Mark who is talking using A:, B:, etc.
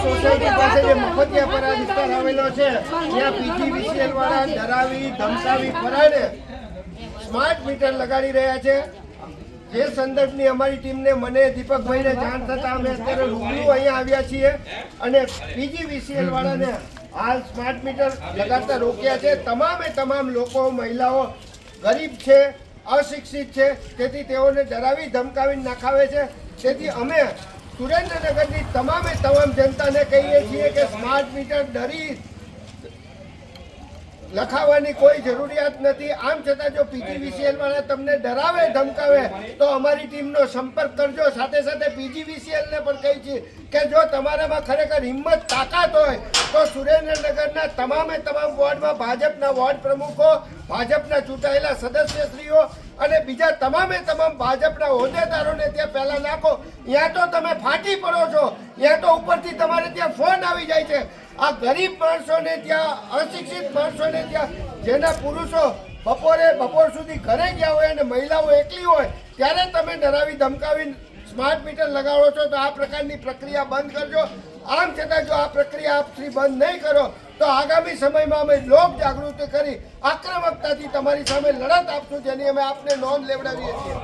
A: Society પાસે જે મફતિયાપરા વિસ્તાર આવેલો છે ત્યાં પીજીવીસીએલ વાળા ડરાવી ધમકાવી ફરાડે સ્માર્ટ મીટર લગાડી રહ્યા છે। જે સંદર્ભની અમારી ટીમને મને દીપકભાઈને જાણ થતા અમે અત્યારે રૂબરૂ અહીંયા આવ્યા છીએ અને પીજીવીસીએલ વાળાને હાલ સ્માર્ટ મીટર લગાડતા રોક્યા છે। તમામ લોકો મહિલાઓ ગરીબ છે, અશિક્ષિત છે, તેથી તેઓને ડરાવી ધમકાવી નાખાવે છે। તેથી અમે સુરેન્દ્રનગરની તમામ જનતાને કહીએ છીએ કે સ્માર્ટ મીટર ડરી લખાવવાની કોઈ જરૂરિયાત નથી। આમ છતાં જો પીજીવીસીએલ વાળા તમને ડરાવે ધમકાવે તો અમારી ટીમનો સંપર્ક કરજો। સાથે સાથે પીજીવીસીએલને પણ કહી છીએ કે જો તમારામાં ખરેખર હિંમત તાકાત હોય તો સુરેન્દ્રનગરના તમામ વોર્ડમાં ભાજપના વોર્ડ પ્રમુખો, ભાજપના ચૂંટાયેલા સદસ્યશ્રીઓ અને બીજા તમામ ભાજપના હોદ્દેદારોને ત્યાં પહેલા નાખો। ત્યાં તો તમે ફાટી પડો છો, ત્યાં તો ઉપરથી તમારે ત્યાં ફોન આવી જાય છે। આ ગરીબ માણસોને ત્યાં, અશિક્ષિત માણસોને ત્યાં, જેના પુરુષો બપોર સુધી ઘરે ગયા હોય અને મહિલાઓ એકલી હોય ત્યારે તમે ડરાવી ધમકાવી સ્માર્ટ મીટર લગાડો છો, તો આ પ્રકારની પ્રક્રિયા બંધ કરજો। આમ છતાં જો આ પ્રક્રિયા આપ શ્રી બંધ નહીં કરો તો આગામી સમયમાં અમે લોક જાગૃતિ કરી આક્રમકતાથી તમારી સામે લડત આપશું, જેની અમે આપને નોંધ લેવડાવીએ છીએ।